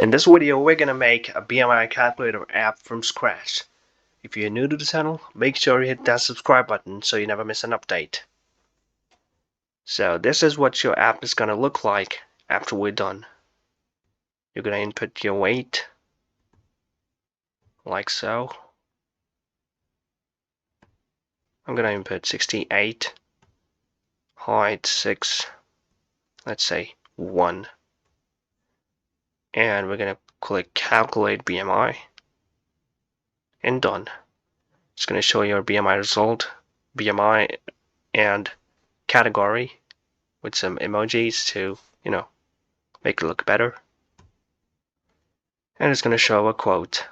In this video, we're gonna make a BMI Calculator app from scratch. If you're new to the channel, make sure you hit that subscribe button so you never miss an update. So this is what your app is gonna look like after we're done. You're gonna input your weight, like so. I'm gonna input 68, height 6, let's say 1. And we're gonna click Calculate BMI, and done. It's gonna show your BMI result, BMI and category with some emojis to, make it look better. And it's gonna show a quote.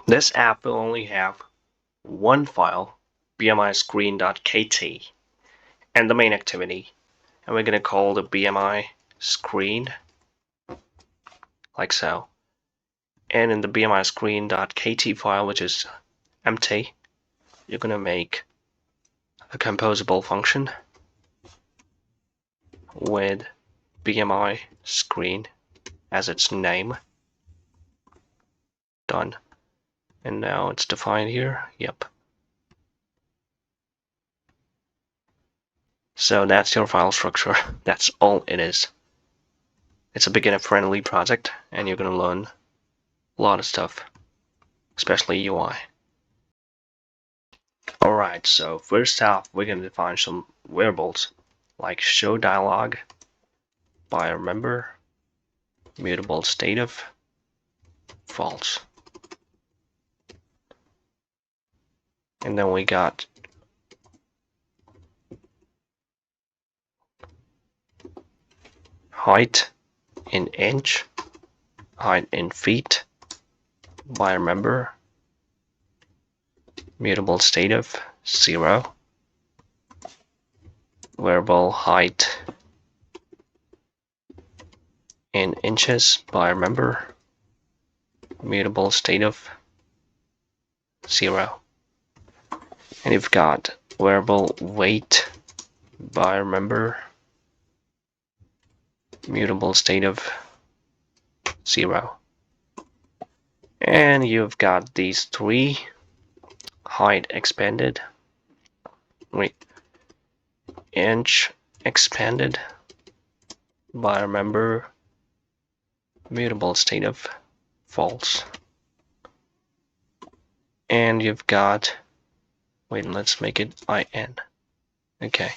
This app will only have one file, bmiscreen.kt, and the main activity. And we're going to call the BMI screen, like so. And in the bmiscreen.kt file, which is empty, you're going to make a composable function with BMI screen as its name. Done. And now it's defined here. Yep. So that's your file structure. That's all it is. It's a beginner-friendly project, and you're going to learn a lot of stuff, especially UI. Alright, so first off, we're going to define some variables like show dialog, buyer member, mutable state of, false. And then we got height in inch, height in feet, buyer member, mutable state of 0, variable height in inches, buyer member, mutable state of 0. And you've got variable weight, buyer member, mutable state of 0. And you've got these three: height expanded, inch expanded, buyer member, mutable state of false. And you've got, let's make it in. Okay,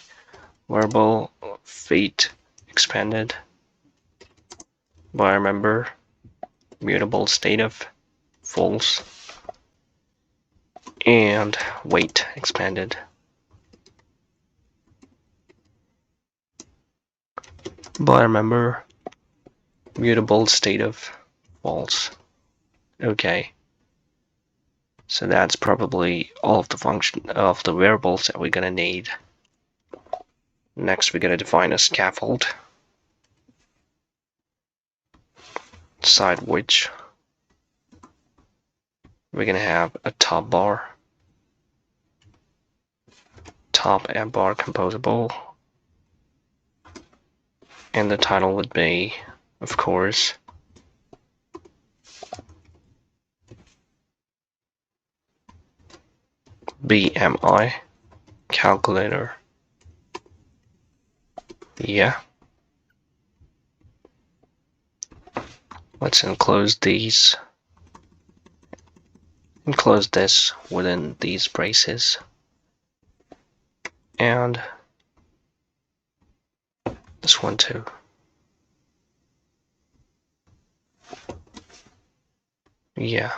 variable feet expanded, buyer member, mutable state of false, and weight expanded. Buyer member, mutable state of false. Okay. So that's probably all of the variables that we're gonna need. Next, we're gonna define a scaffold, inside which we're gonna have a top bar, top and bar composable, and the title would be, of course, BMI Calculator. Yeah. Let's enclose these and close this within these braces, and this one too. Yeah.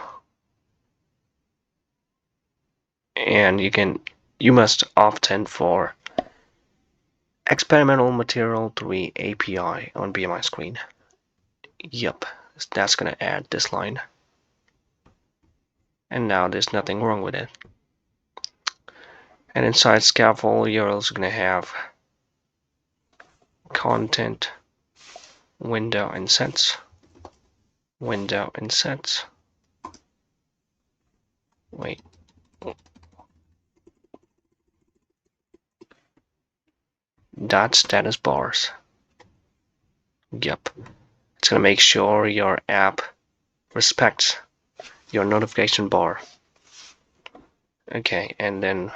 And you must opt in for experimental material 3 API on BMI screen. Yep, that's gonna add this line. And now there's nothing wrong with it. And inside scaffold, you're also gonna have content, window and sets, window and sets. Wait. Dot status bars. Yep. It's gonna make sure your app respects your notification bar. Okay, and then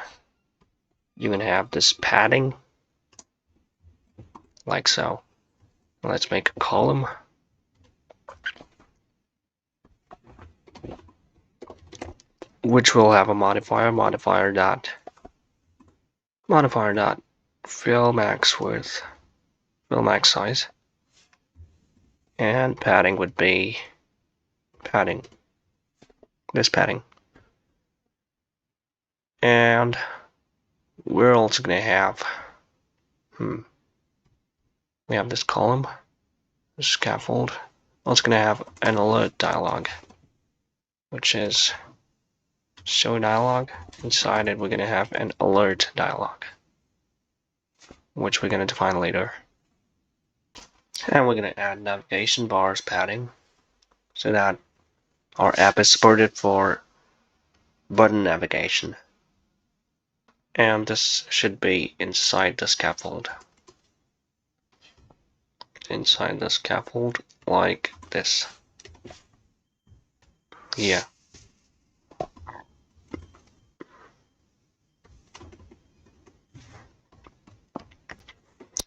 you can have this padding like so. Let's make a column. Which will have a modifier dot fill max width, fill max size, and padding would be this padding. And we're also gonna have we have this column, this scaffold. Also gonna have an alert dialog, which is show dialog. Inside it, we're gonna have an alert dialog, which we're gonna define later. And we're gonna add navigation bars padding so that our app is supported for button navigation. And this should be inside the scaffold. Inside the scaffold, like this. Yeah.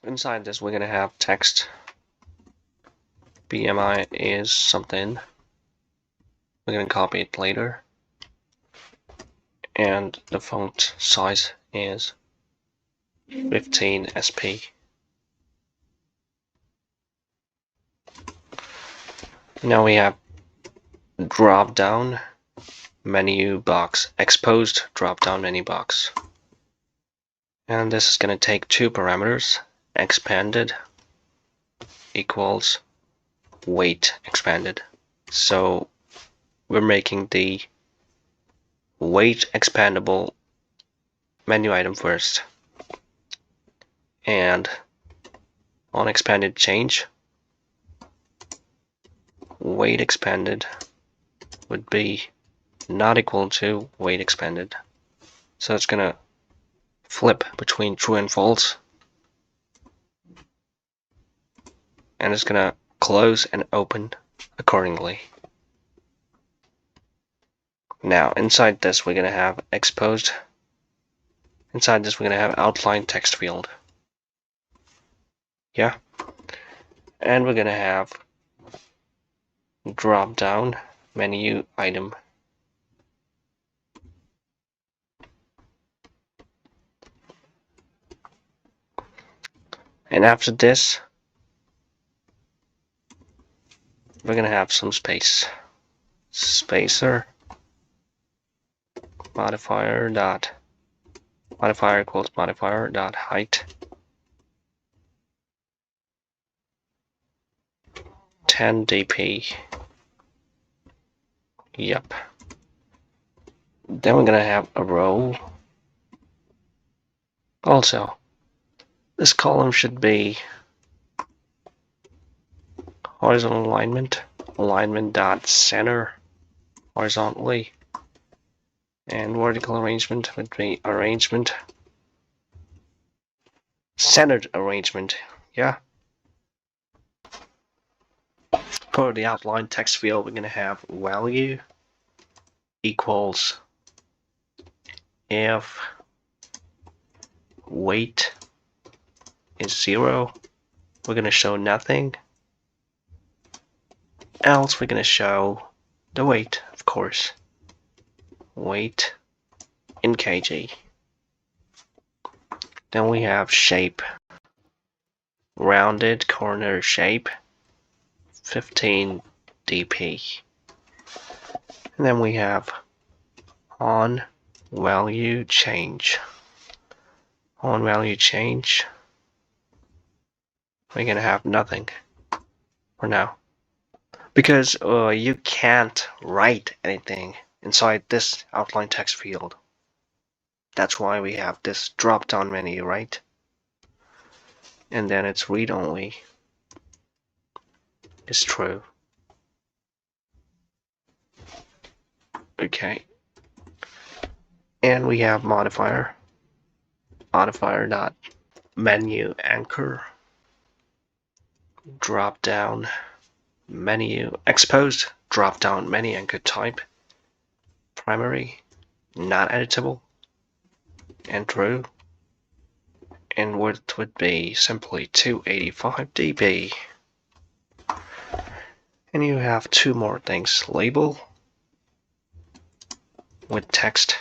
Inside this, we're gonna have text. BMI is something. We're gonna copy it later. And the font size is 15 SP. Now we have drop down menu box, exposed drop down menu box. And this is going to take two parameters, expanded equals weight expanded. So we're making the weight expandable menu item first. And on expanded change, weight expanded would be not equal to weight expanded. So it's gonna flip between true and false. And it's gonna close and open accordingly. Now inside this we're gonna have exposed. Inside this we're gonna have outline text field. Yeah. And we're gonna have drop down menu item. And after this, we're gonna have some space. Spacer modifier equals modifier dot height 10 dp. Yep. Then we're gonna have a row. Also, this column should be horizontal alignment dot center horizontally, and vertical arrangement would be arrangement centered arrangement. Yeah. For the outline text field, we're gonna have value equals if weight is 0, we're gonna show nothing. Else we're gonna show the weight, of course. weight in kg. Then we have shape, rounded corner shape, 15 dp. And then we have on value change. On value change, we're gonna have nothing for now, because you can't write anything inside this outline text field. That's why we have this drop down menu, right? And then it's read only is true. Okay. And we have modifier dot menu anchor, drop down menu exposed, drop down menu anchor type, primary, not editable, and true. And width would be simply 285 dp. And you have two more things: label with text,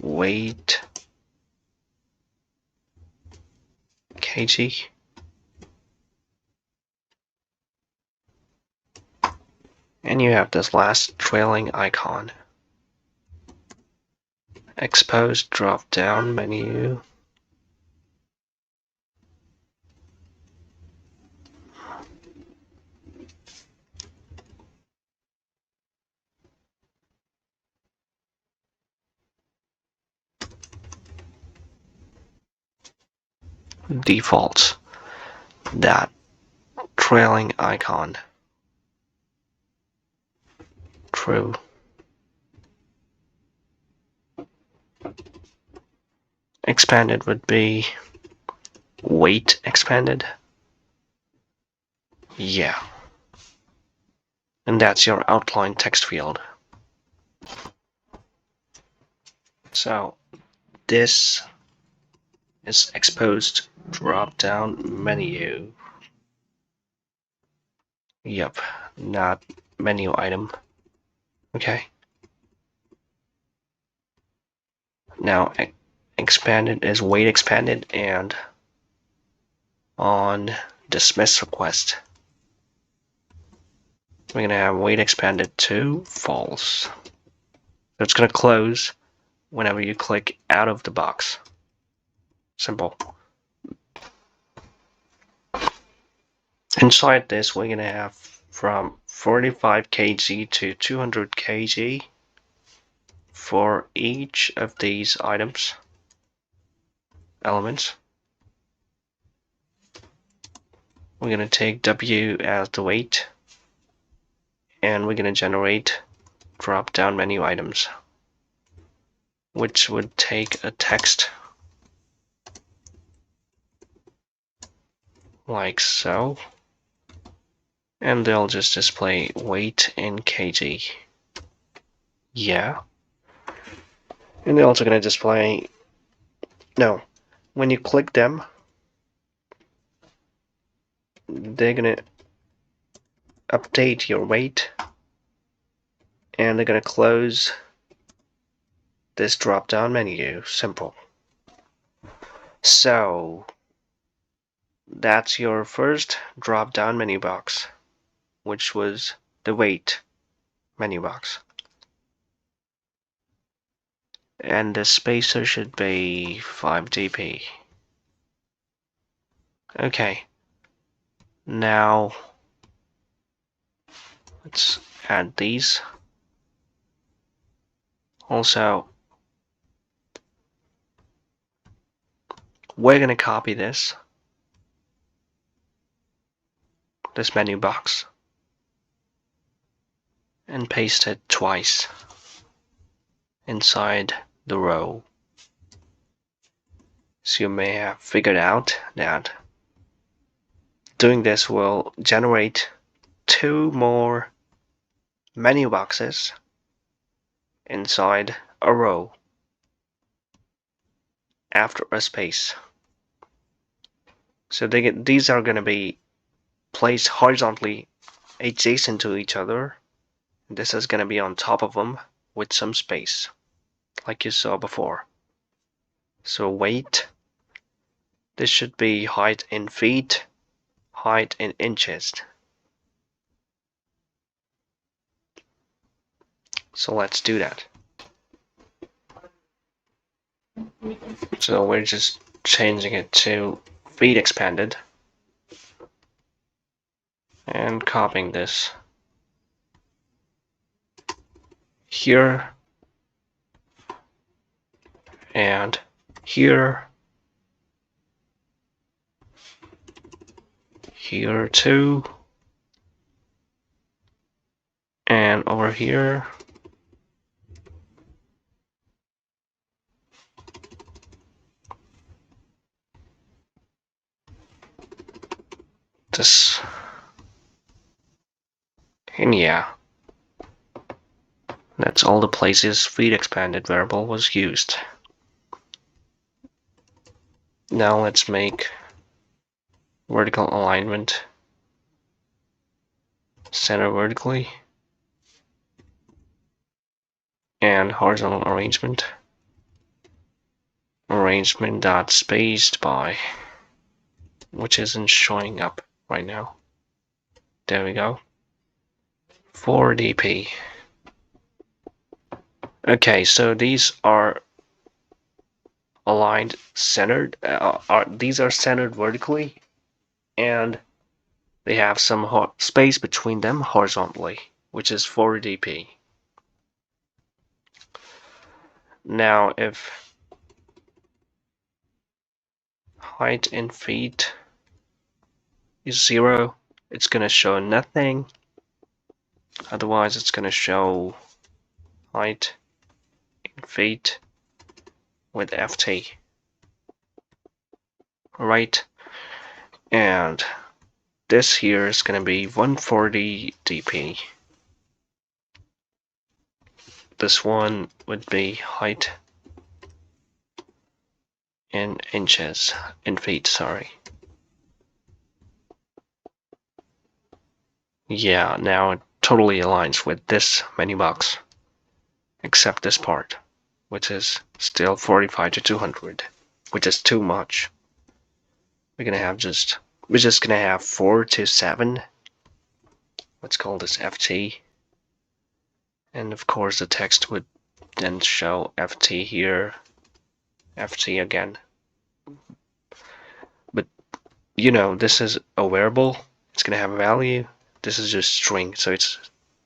weight kg, and you have this last trailing icon, exposed drop down menu, defaults, that trailing icon, true. Expanded would be weight expanded. Yeah. And that's your outline text field. So this is exposed drop down menu. Yep, not menu item. Okay. Now expanded is weight expanded, and on dismiss request, we're gonna have weight expanded to false. So it's gonna close whenever you click out of the box. Simple. Inside this, we're gonna have from 45 kg to 200 kg for each of these items, elements. We're gonna take W as the weight, and we're gonna generate drop down menu items, which would take a text like so, and they'll just display weight in kg. Yeah. And they're also going to display, no, when you click them, they're going to update your weight, and they're going to close this drop down menu. Simple. So that's your first drop down menu box, which was the weight menu box. And the spacer should be 5 dp. Okay. Now let's add these. Also, we're going to copy this menu box and paste it twice inside the row. So you may have figured out that doing this will generate 2 more menu boxes inside a row after a space. So these are going to be placed horizontally adjacent to each other, This is going to be on top of them with some space, like you saw before. So weight, this should be height in feet, height in inches. So let's do that. So we're just changing it to feet expanded and copying this here and here, here too, and over here. This, and yeah, that's all the places feet expanded variable was used. Now let's make vertical alignment center vertically and horizontal arrangement dot spaced by, which isn't showing up right now. There we go. 4dp. Okay, so these are aligned centered. These are centered vertically, and they have some space between them horizontally, which is 4dp. Now, if height in feet is 0, it's going to show nothing. Otherwise, it's going to show height in feet with ft. Right? And this here is going to be 140 dp. This one would be height in inches, in feet, sorry. Yeah, now it totally aligns with this menu box, except this part, which is still 45 to 200, which is too much. We're just gonna have 4 to 7. Let's call this ft. And of course the text would then show ft here, ft again. But you know, this is a variable, it's gonna have a value. This is just string, so it's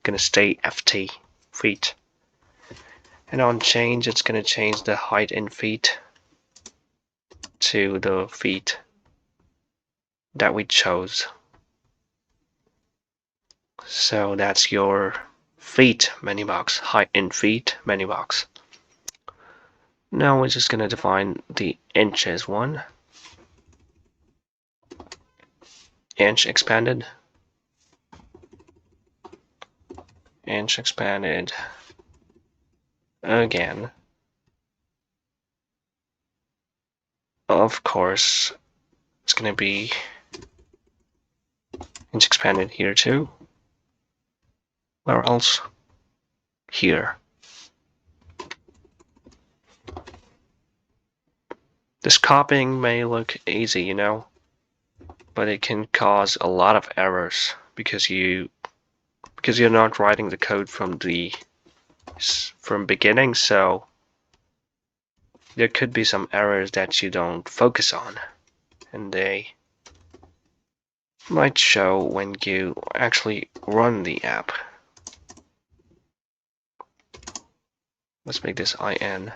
gonna stay ft, feet. And on change, it's gonna change the height in feet to the feet that we chose. So that's your feet menu box, height in feet menu box. Now we're just gonna define the inches one. Inch expanded. Inch expanded again. Of course, it's gonna be inch expanded here too. Where else? Here. This copying may look easy, you know, but it can cause a lot of errors because you're not writing the code from beginning, so there could be some errors that you don't focus on, and they might show when you actually run the app. Let's make this in.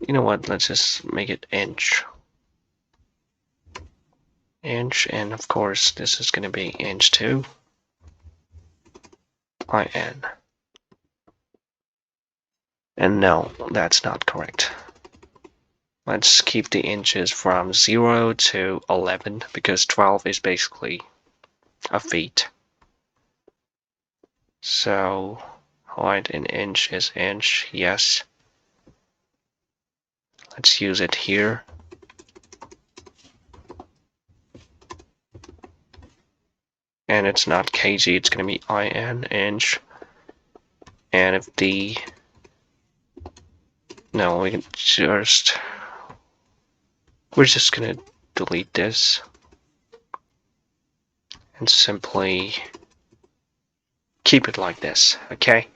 You know what, let's just make it inch. Inch, and of course this is going to be inch 2. In. And no, that's not correct. Let's keep the inches from 0 to 11, because 12 is basically a feet. So height in inch is inch, yes. Let's use it here. and it's not kg, it's going to be in, inch. And if the, no, we can just, we're just going to delete this and simply keep it like this, okay?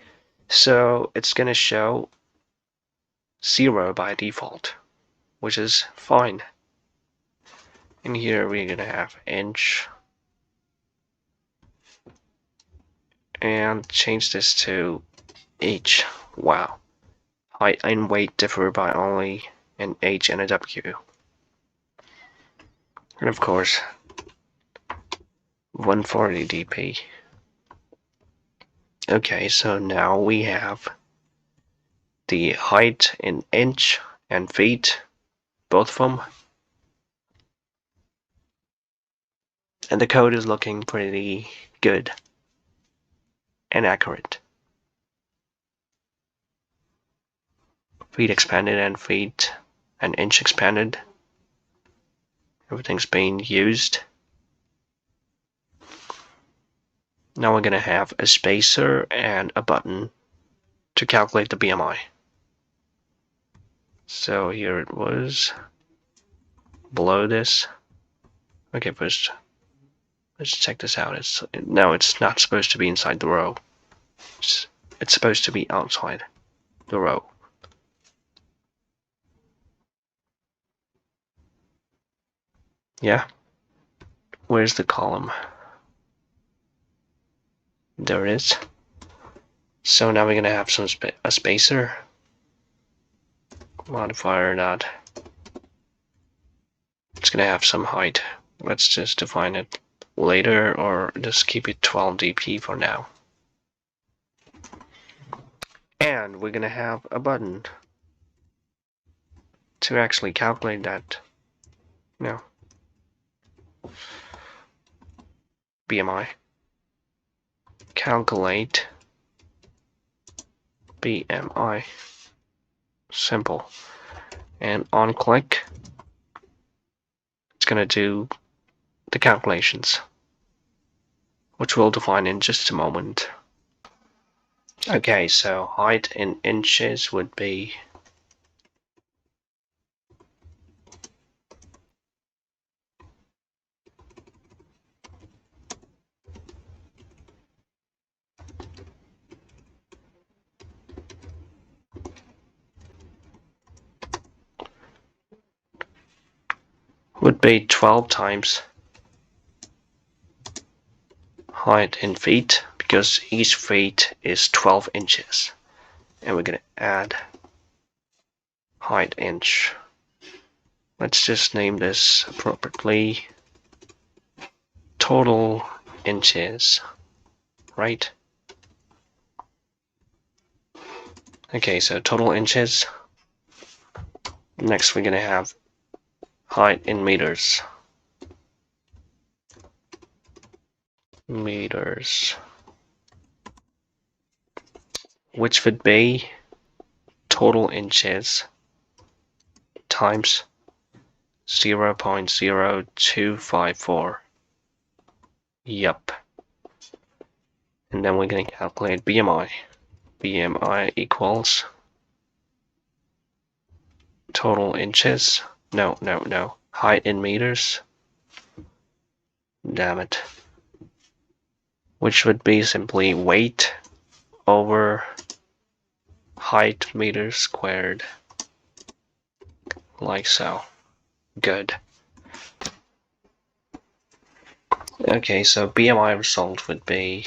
So it's going to show 0 by default, which is fine. And here we're going to have inch, and change this to h. Wow. Height and weight differ by only an h and a w. And of course, 140 dp. Okay, so now we have the height in inch and feet, both of them. And the code is looking pretty good and accurate. Feet expanded and feet and inch expanded. Everything's being used. Now we're going to have a spacer and a button to calculate the BMI. So here it was, below this. Okay, first let's check this out. No, it's not supposed to be inside the row. It's supposed to be outside the row. Yeah? Where's the column? There it is. So now we're going to have a spacer. Modifier not. It's going to have some height. Let's just define it later, or just keep it 12 dp for now. And we're going to have a button to actually calculate that. No. BMI. Calculate BMI. Simple. And on click, it's going to do the calculations, which we'll define in just a moment. Okay, so height in inches would be would be 12 times height in feet, because each feet is 12 inches. And we're going to add height inch. Let's just name this appropriately. Total inches, right? Okay, so total inches. Next we're going to have height in meters. Meters. Which would be total inches times 0.0254. Yup. And then we're going to calculate BMI. BMI equals total inches. No. Height in meters. Damn it. Which would be simply weight over height meters squared. Like so. Good. Okay, so BMI result would be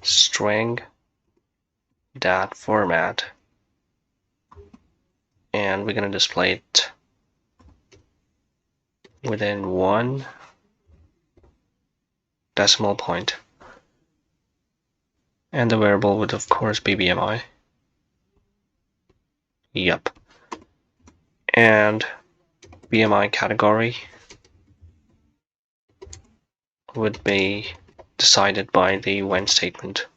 string dot format, and we're going to display it within 1 decimal point, and the variable would of course be BMI. Yup. And BMI category would be decided by the when statement.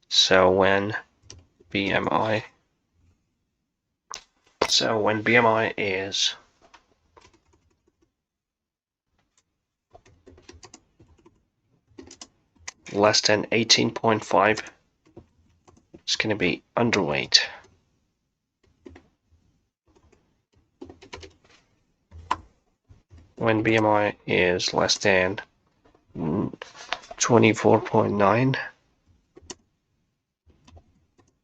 So when BMI is less than 18.5, it's going to be underweight. When BMI is less than 24.9,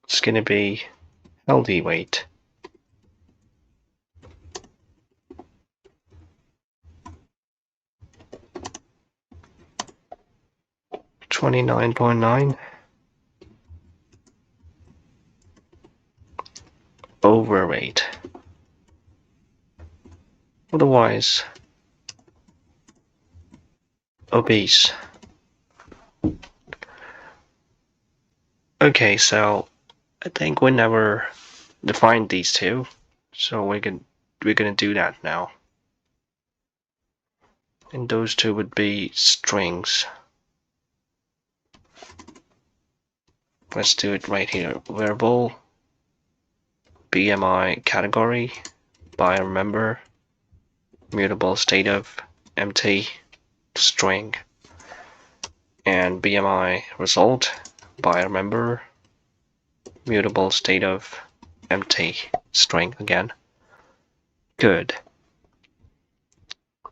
it's going to be healthy weight. $29.9, overweight. Otherwise, obese. Okay, so I think we never defined these two, so we're gonna do that now. And those two would be strings. Let's do it right here. Variable BMI category by member, mutable state of empty string, and BMI result by member, mutable state of empty string again. Good.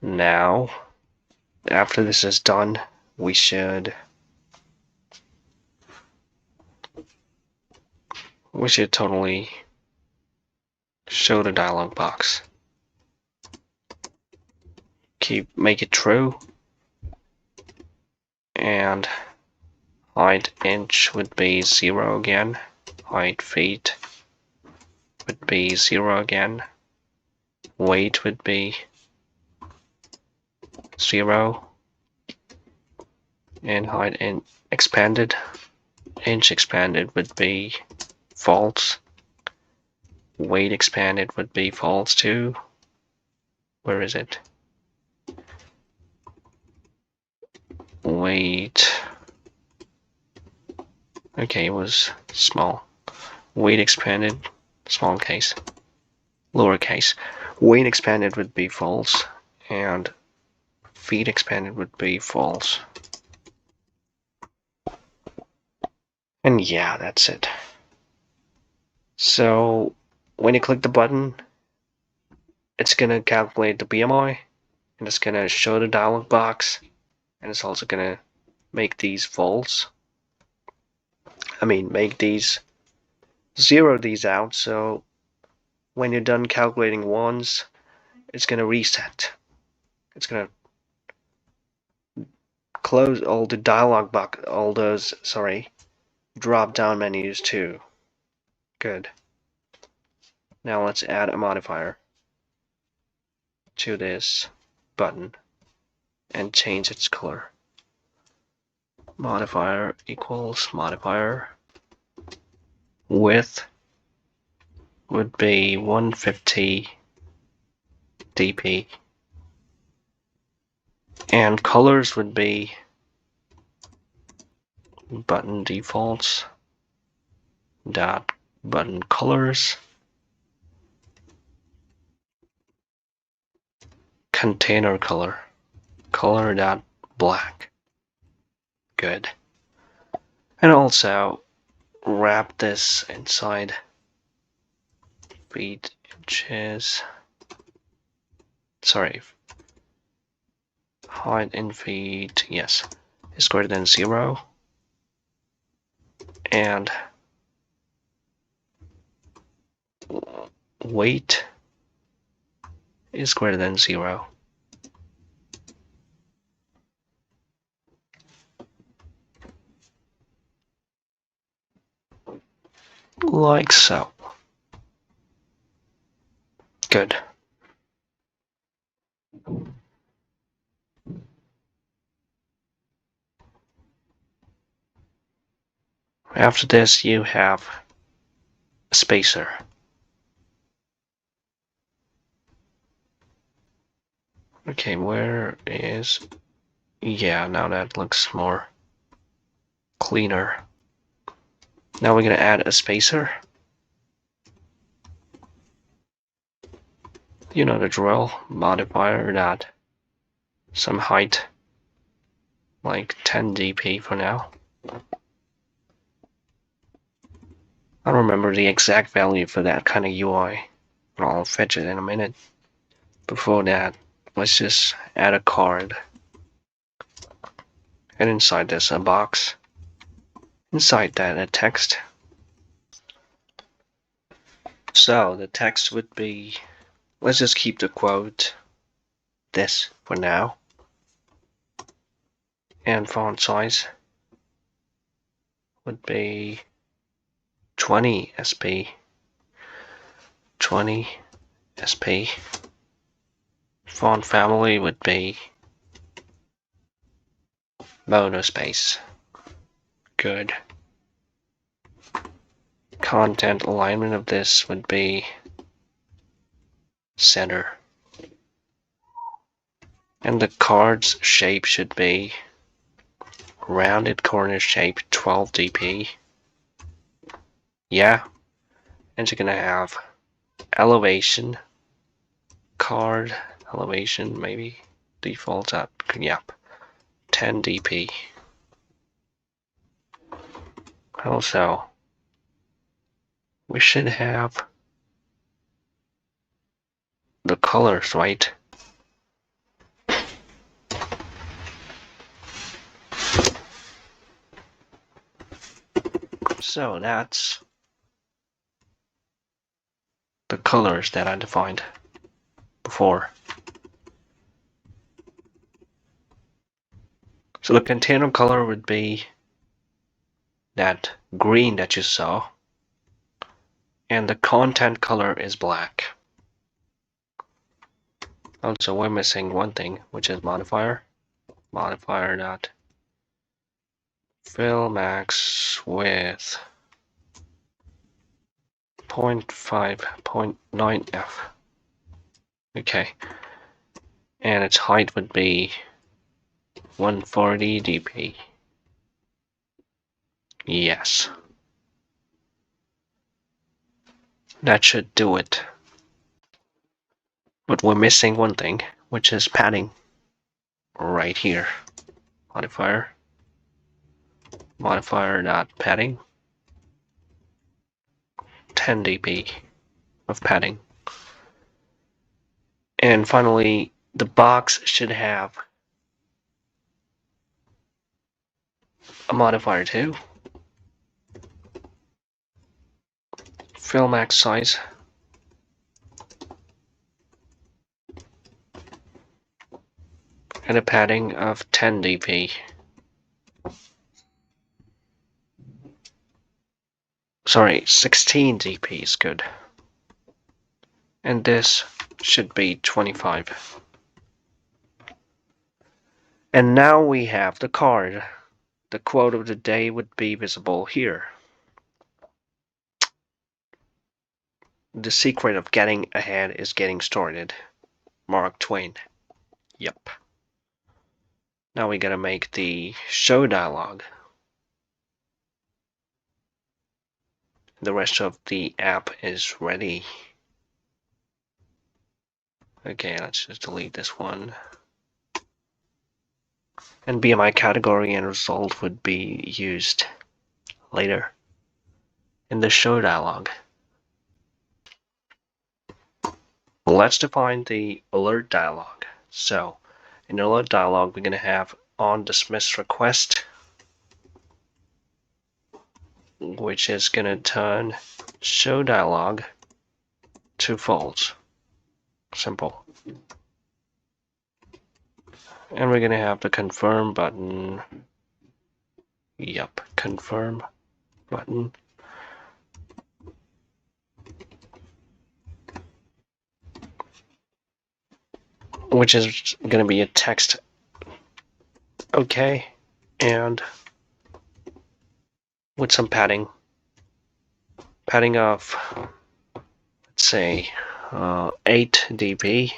Now, after this is done, we should totally show the dialog box. Make it true, and height inch would be 0 again. Height feet would be 0 again. Weight would be 0. And height expanded, inch expanded would be false. Weight expanded would be false too. Where is it? Weight. Okay, it was small. Weight expanded, small case. Lowercase. Weight expanded would be false, and feet expanded would be false. And yeah, that's it. So when you click the button, it's gonna calculate the BMI, and it's gonna show the dialog box, and it's also gonna make these false. Make these, zero these out, so when you're done calculating ones, it's gonna reset. It's gonna close all the dialog box, all those, drop down menus too. Good. Now let's add a modifier to this button and change its color. Modifier equals modifier. Width would be 150 dp. And colors would be button defaults dot button colors container color dot black. Good. And also wrap this inside feet inches. Height in feet, yes, is greater than 0. And weight is greater than 0. Like so. Good. After this, you have a spacer. Okay, where is... Yeah, now that looks more cleaner. Now we're going to add a spacer. You know the drill. Modifier dot some height like 10 dp for now. I don't remember the exact value for that kind of UI, but I'll fetch it in a minute. Before that, let's just add a card. And inside there's a box. Inside that, a text. So the text would be, let's just keep the quote this for now. And font size would be 20 SP. 20 SP. Font family would be monospace. Good. Content alignment of this would be center. And the card's shape should be rounded corner shape, 12 dp. Yeah. And you're gonna have elevation, card elevation, maybe default at, yep, 10 dp. Also, we should have the colors, right? So that's the colors that I defined before. So the container color would be that green that you saw, and the content color is black. Also, we're missing one thing, which is modifier. Modifier dot fill max width 0.5, 0.9f. Okay, and its height would be 140 dp. Yes. That should do it. But we're missing one thing, which is padding. Right here. Modifier. Modifier dot padding. 10 dp of padding. And finally, the box should have a modifier too. Fill max size. And a padding of 10 dp. Sorry, 16 dp is good. And this should be 25. And now we have the card. The quote of the day would be visible here. The secret of getting ahead is getting started. Mark Twain. Yep. Now we gotta make the show dialog. The rest of the app is ready. Okay, let's just delete this one. And BMI category and result would be used later in the show dialog. Let's define the alert dialog. So, in the alert dialog, we're going to have on dismiss request, which is going to turn show dialog to false. Simple. And we're going to have the confirm button. Yep, confirm button. Which is going to be a text. Okay. And with some padding. Padding of, let's say, 8 dp.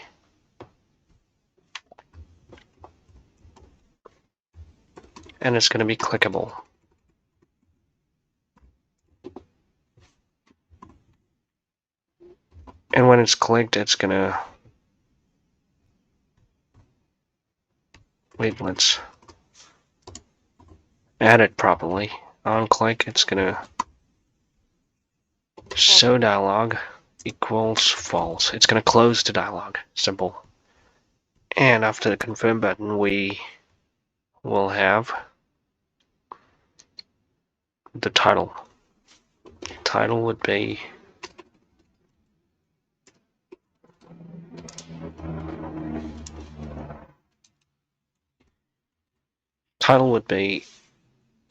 And it's going to be clickable. And when it's clicked, it's going to... Wait, let's add it properly. On click, it's gonna show dialog equals false. It's gonna close the dialog. Simple. And after the confirm button, we will have the title. Title would be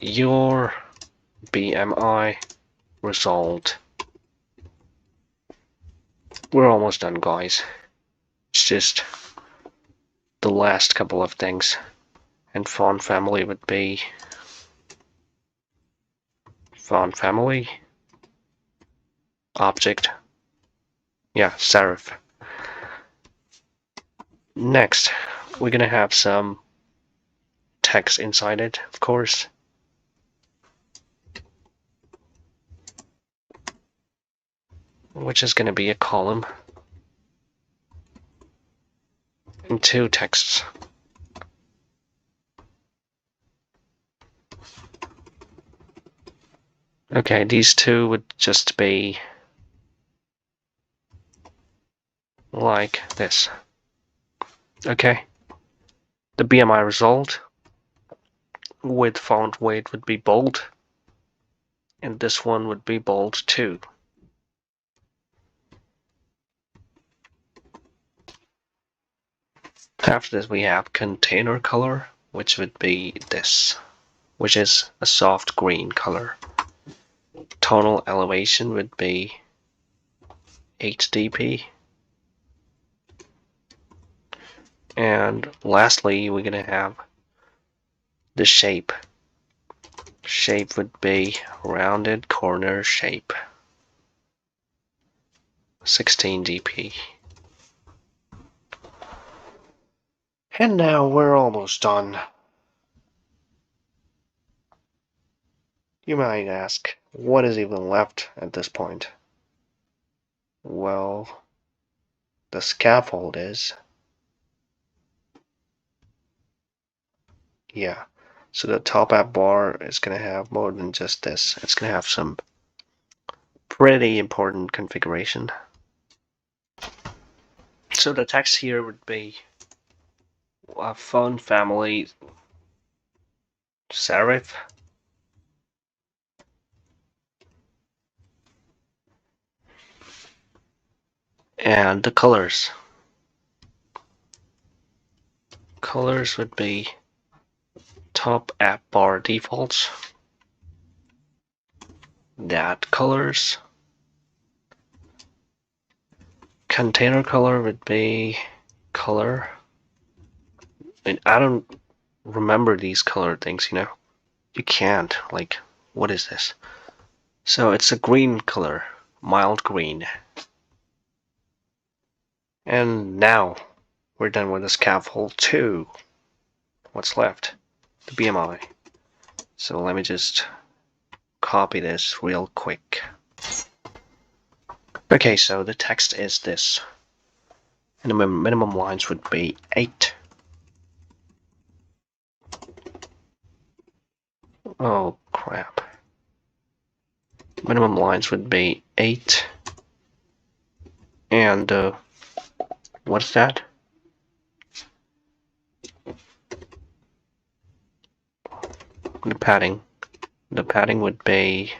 your BMI result. We're almost done, guys. It's just the last couple of things. And font family would be font family object. Yeah, serif. Next, we're gonna have some text inside it, of course. Which is gonna be a column and two texts. Okay, these two would just be like this. Okay. The BMI result with font weight would be bold, and this one would be bold too. After this, we have container color, which would be this, which is a soft green color. Tonal elevation would be 8 dp. And lastly, we're gonna have the shape. Shape would be rounded corner shape, 16 dp. And now we're almost done. You might ask, what is even left at this point? Well, the scaffold is. Yeah. So the top app bar is going to have more than just this. It's going to have some pretty important configuration. So the text here would be a font family serif. And the colors. Colors would be top app bar defaults. That colors. Container color would be color. And I don't remember these color things, you know. You can't. Like, what is this? So it's a green color, mild green. And now we're done with the scaffold 2. What's left? The BMI. So let me just copy this real quick. Okay, so the text is this. And the minimum lines would be 8. Oh, crap. Minimum lines would be 8. And, what's that? The padding. The padding would be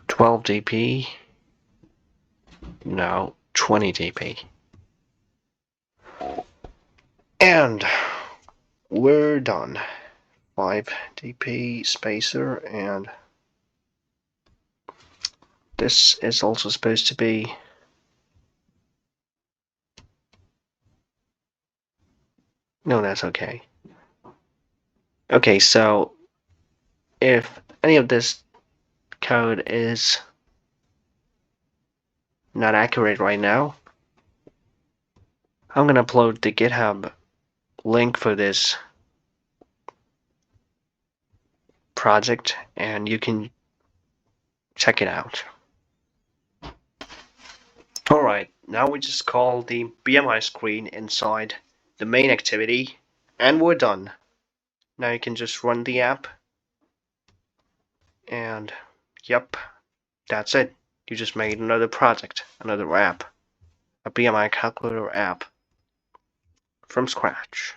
12 dp. No, 20 dp. And we're done. 5 dp spacer, and this is also supposed to be no, that's okay. Okay, so if any of this code is not accurate right now, I'm gonna upload the GitHub link for this project and you can check it out. Alright, now we just call the BMI screen inside the main activity And we're done. Now you can just run the app. And yep, that's it. You just made another project, another app. A BMI Calculator app from scratch.